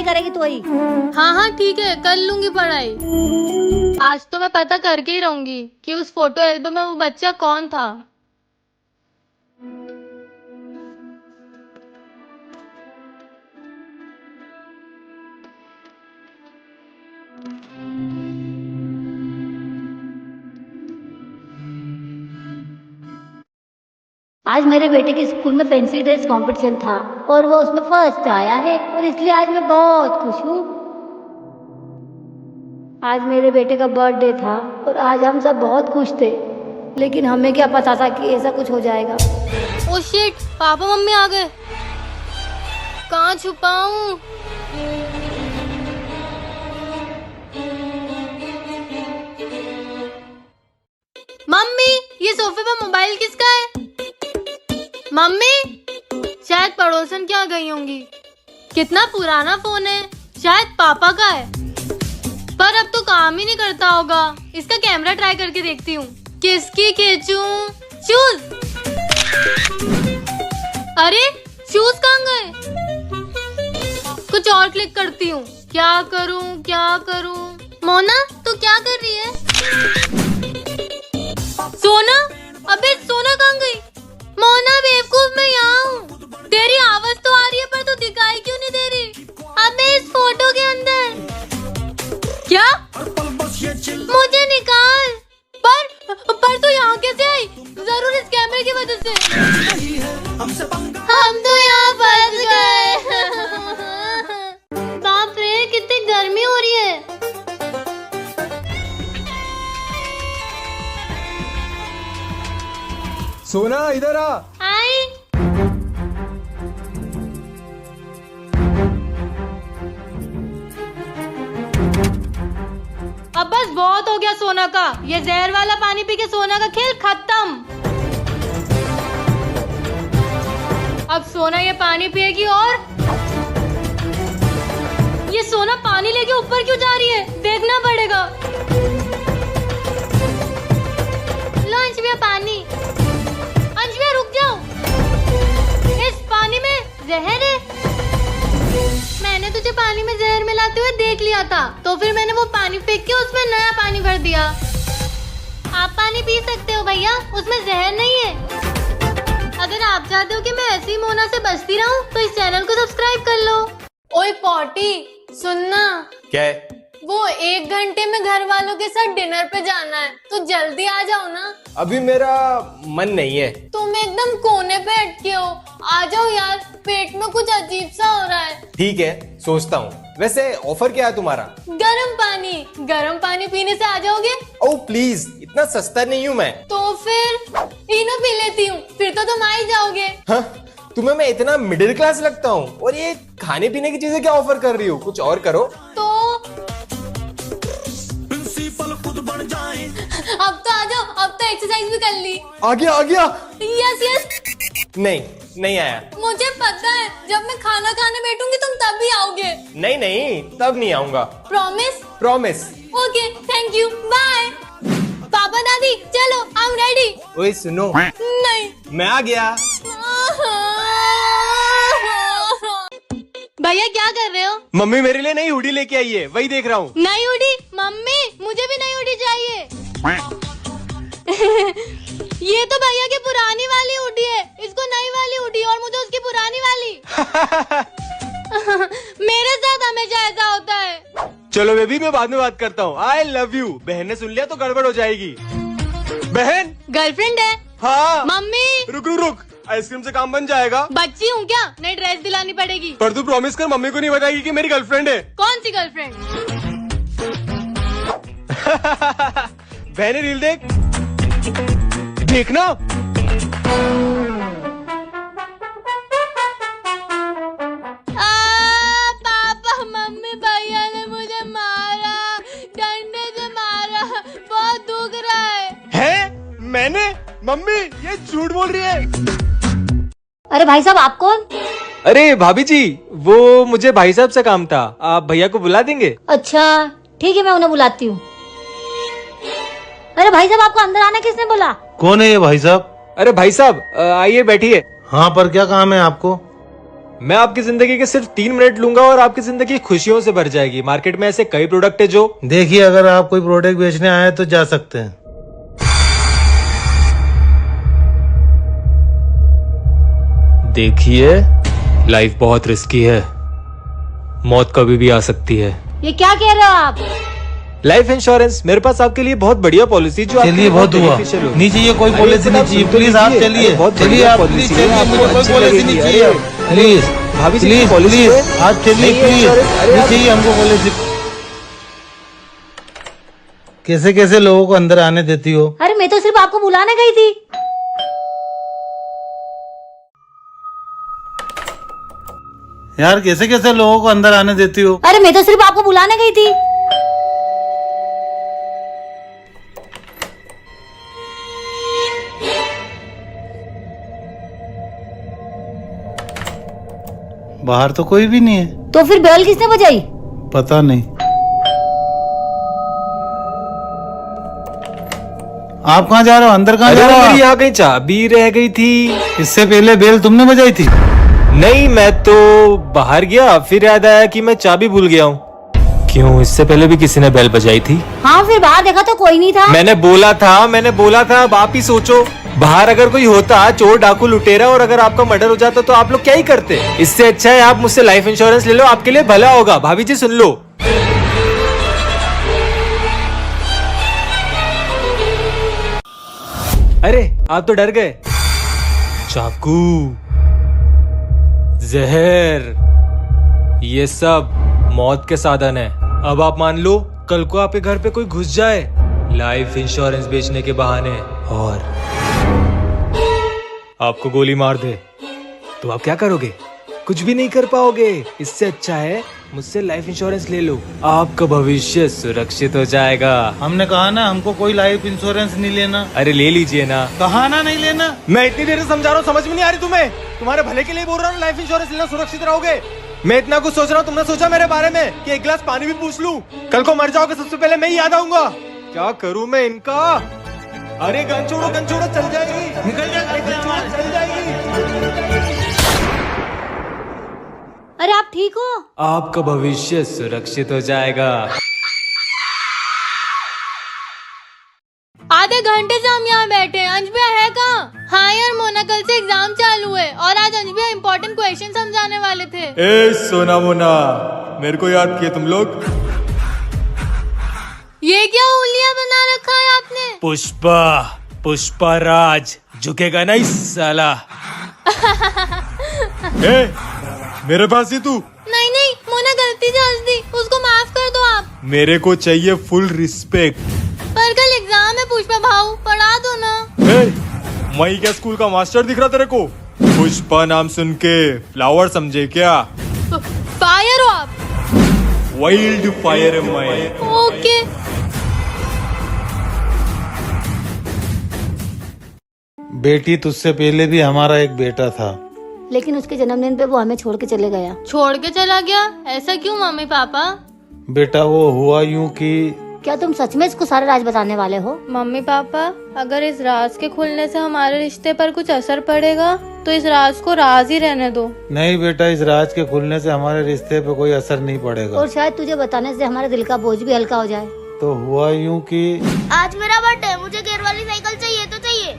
करेगी तो ही। हाँ हाँ ठीक है, कर लूंगी पढ़ाई। आज तो मैं पता करके ही रहूंगी कि उस फोटो एल्बम में वो बच्चा कौन था। आज मेरे बेटे के स्कूल में फैंसी ड्रेस कंपटीशन था और वो उसमें फर्स्ट आया है और इसलिए आज मैं बहुत खुश हूँ। आज मेरे बेटे का बर्थडे था और आज हम सब बहुत खुश थे, लेकिन हमें क्या पता था कि ऐसा कुछ हो जाएगा। ओ शिट, पापा मम्मी आ गए। कहाँ छुपाऊं? मम्मी, ये सोफे पर मोबाइल किसका है? मम्मी, शायद पड़ोसन के यहाँ गई होंगी। कितना पुराना फोन है, शायद पापा का है, पर अब तो काम ही नहीं करता होगा। इसका कैमरा ट्राई करके देखती हूँ। किसकी खींचूं? शूज। अरे शूज कहाँ गए? कुछ और क्लिक करती हूँ। क्या करूँ क्या करूँ? मोना, तू क्या कर रही है? सोना, अबे सोना कहाँ गई? मोना बेवकूफ, मैं यहाँ हूँ। तेरी आवाज तो आ रही है पर तू दिखाई क्यों नहीं दे रही? अबे इस फोटो के अंदर क्या? मुझे निकाल। पर तू यहाँ कैसे आई? जरूर इस कैमरे की वजह से। हम तो यहाँ फंस गए। बाप रे, कितनी गर्मी हो रही है। सोना इधर आ। आई। अब बस बहुत हो गया सोना का। ये जहर वाला पानी पी के सोना का खेल खत्म। अब सोना ये पानी पिएगी और ये सोना पानी लेके ऊपर क्यों जा रही है? देखना पड़ेगा। लो अंशविया पानी। अंशविया रुक जाओ, इस पानी में जहर है। मैंने तुझे पानी में जहर मिलाते हुए देख लिया था, तो फिर मैंने वो पानी फेंक के उसमें नया पानी भर दिया। आप पानी पी सकते हो भैया, उसमें जहर नहीं है। अगर आप चाहते हो कि मैं ऐसी मोना से बचती रहूं, तो इस चैनल को सब्सक्राइब कर लो। ओए पॉटी, सुनना। क्या है? वो 1 घंटे में घर वालों के साथ डिनर पे जाना है, तो जल्दी आ जाओ ना। अभी मेरा मन नहीं है। तुम एकदम कोने पे अटके हो, आ जाओ यार, पेट में कुछ अजीब सा हो रहा है। ठीक है, सोचता हूँ। वैसे ऑफर क्या है तुम्हारा? गरम पानी पीने से आ जाओगे? ओह प्लीज, इतना सस्ता नहीं हूँ मैं। तो फिर इनो पी लेती हूँ, फिर तो तुम आ ही जाओगे। हाँ, तुम्हें मैं इतना मिडिल क्लास लगता हूँ? और ये खाने पीने की चीजें क्या ऑफर कर रही हो? कुछ और करो। तो अब तो आ जाओ, अब तो एक्सरसाइज भी कर ली। आ गया। Yes yes. नहीं आया। मुझे पता है, जब मैं खाना खाने बैठूंगी तुम तब भी आओगे। नहीं, तब नहीं आऊंगा। Promise. Okay, thank you, bye. पापा दादी चलो, आई एम रेडी। ओए सुनो। नहीं। मैं आ गया। भैया क्या कर रहे हो? मम्मी मेरे लिए नई हुडी लेके आई है, वही देख रहा हूँ। नई हुडी? मम्मी मुझे भी नई हुडी चाहिए। ये तो भैया की पुरानी वाली हुडी है, इसको नई वाली हुडी और मुझे उसकी पुरानी वाली। मेरे साथ हमेशा ऐसा होता है। चलो बेबी, मैं बाद में बात करता हूँ। I love you. बहन ने सुन लिया तो गड़बड़ हो जाएगी। बहन गर्लफ्रेंड है? हाँ। मम्मी रुक, आइसक्रीम से काम बन जाएगा। बच्ची हूँ क्या? नई ड्रेस दिलानी पड़ेगी। पर तू प्रॉमिस कर, मम्मी को नहीं बताएगी कि मेरी गर्लफ्रेंड है। कौन सी गर्लफ्रेंड? बहने रील देखना। पापा मम्मी भैया ने मुझे मारा, डंडे से मारा, बहुत दुख रहा है। मैंने? मम्मी ये झूठ बोल रही है। अरे भाई साहब, आप कौन? अरे भाभी जी, वो मुझे भाई साहब से काम था, आप भैया को बुला देंगे? अच्छा ठीक है, मैं उन्हें बुलाती हूँ। अरे भाई साहब, आपको अंदर आने किसने बोला? कौन है ये भाई साहब? अरे भाई साहब आइए बैठिए। हाँ, पर क्या काम है आपको? मैं आपकी जिंदगी के सिर्फ 3 मिनट लूंगा और आपकी जिंदगी खुशियों से भर जाएगी। मार्केट में ऐसे कई प्रोडक्ट है जो देखिए, अगर आप कोई प्रोडक्ट बेचने आए तो जा सकते हैं। देखिए, लाइफ बहुत रिस्की है, मौत कभी भी आ सकती है। ये क्या कह रहे हो आप? लाइफ इंश्योरेंस मेरे पास आपके लिए बहुत बढ़िया पॉलिसी जो आपके चलिए, लिए बहुत हुआ। beneficial होगी। नहीं चाहिए कोई पॉलिसी, नहीं चाहिए। प्लीज आप चलिए, चलिए आप, प्लीज चलिए, मुझे कोई पॉलिसी नहीं चाहिए। प्लीज भाभी जी, प्लीज पॉलिसी प्लीज है? आप चलिए, नहीं है प्लीज insurance, अरे नहीं आप- चाहिए हमको पॉलिसी। कैसे कैसे लोगों को अंदर आने देती हो? अरे मैं तो सिर्फ आपको बुलाने गई थी। यार, कैसे कैसे लोगों को अंदर आने देती हो? अरे मैं तो सिर्फ आपको बुलाने गई थी। बाहर तो कोई भी नहीं है। तो फिर बेल किसने बजाई? पता नहीं। आप कहाँ जा रहे हो? अंदर कहाँ अरे जा रहे हो मेरी आप? यहाँ कहीं चाबी रह गई थी। इससे पहले बेल तुमने बजाई थी? नहीं, मैं तो बाहर गया, फिर याद आया कि मैं चाबी भूल गया हूँ। क्यों, इससे पहले भी किसी ने बेल बजाई थी? हाँ, फिर बाहर देखा तो कोई नहीं था। मैंने बोला था। अब आप ही सोचो, बाहर अगर कोई होता, चोर डाकू लुटेरा, और अगर आपका मर्डर हो जाता तो आप लोग क्या ही करते? इससे अच्छा है आप मुझसे लाइफ इंश्योरेंस ले लो, आपके लिए भला होगा। भाभी जी सुन लो। अरे आप तो डर गए। चाकू, जहर, ये सब मौत के साधन है। अब आप मान लो कल को आपके घर पे कोई घुस जाए लाइफ इंश्योरेंस बेचने के बहाने और आपको गोली मार दे, तो आप क्या करोगे? कुछ भी नहीं कर पाओगे। इससे अच्छा है मुझसे लाइफ इंश्योरेंस ले लो, आपका भविष्य सुरक्षित हो जाएगा। हमने कहा ना, हमको कोई लाइफ इंश्योरेंस नहीं लेना। अरे ले लीजिए ना। कहा ना नहीं लेना। मैं इतनी देर से समझा रहा हूँ, समझ में नहीं आ रही तुम्हें? तुम्हारे भले के लिए बोल रहा हूँ, लाइफ इंश्योरेंस लेना, सुरक्षित रहोगे। मैं इतना कुछ सोच रहा हूँ, तुमने सोचा मेरे बारे में कि एक गिलास पानी भी पूछ लूं? कल को मर जाओगे सबसे पहले मैं ही याद आऊंगा। क्या करूं मैं इनका? अरे गन छोड़ो, चल जाएगी, निकल जाएगी, चल जाएगी। अरे आप ठीक हो? आपका भविष्य सुरक्षित हो जाएगा। आधे घंटे से हम यहाँ बैठे हैं। अंजबिया है कहाँ? हाँ यार मोना, कल से एग्जाम चालू है और आज अंजबिया इम्पोर्टेंट क्वेश्चन समझाने वाले थे। ए सोना मोना, मेरे को याद किए तुम लोग? ये क्या हुलिया बना रखा है आपने? पुष्पा राज झुकेगा नहीं साला। ए, मेरे पास ही तू? नहीं मोना गलती से हंस दी, उसको माफ कर दो आप। मेरे को चाहिए फुल रिस्पेक्ट। पर कल एग्जाम है पुष्पा भाऊ, पढ़ा दो ना। मैं क्या स्कूल का मास्टर दिख रहा तेरे को? पुष्पा नाम सुन के फ्लावर समझे क्या? फायर हो आप। वाइल्ड फायर है मैं। ओके। बेटी, तुझसे पहले भी हमारा एक बेटा था। लेकिन उसके जन्मदिन पे वो हमें छोड़ के चले गया। छोड़ के चला गया? ऐसा क्यों मम्मी पापा? बेटा, वो हुआ यूं कि क्या तुम सच में इसको सारा राज बताने वाले हो? मम्मी पापा, अगर इस राज के खुलने से हमारे रिश्ते पर कुछ असर पड़ेगा तो इस राज को राज ही रहने दो। नहीं बेटा, इस राज के खुलने से हमारे रिश्ते पे कोई असर नहीं पड़ेगा। और शायद तुझे बताने से हमारे दिल का बोझ भी हल्का हो जाए। तो हुआ यूं कि आज मेरा बर्थडे है, मुझे गियर वाली साइकिल चाहिए तो चाहिए।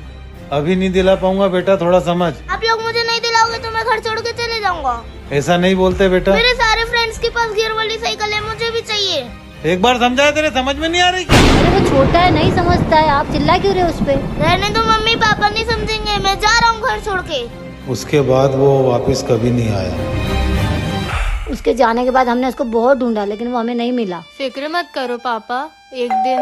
अभी नहीं दिला पाऊंगा बेटा, थोड़ा समझ। आप लोग मुझे नहीं दिलाओगे तो मैं घर छोड़ के चले जाऊंगा। ऐसा नहीं बोलते बेटा। मेरे सारे फ्रेंड्स के पास गियर वाली साइकिल है, मुझे भी चाहिए। एक बार समझाया, तेरे समझ में नहीं आ रही? अरे वो छोटा है, नहीं समझता है, आप चिल्ला क्यों रहे हो उस पे? रहने दो, मम्मी पापा नहीं समझेंगे, मैं जा रहा हूँ घर छोड़ के। उसके बाद वो वापस कभी नहीं आया। उसके जाने के बाद हमने उसको बहुत ढूंढा, लेकिन वो हमें नहीं मिला। फिक्र मत करो पापा, एक दिन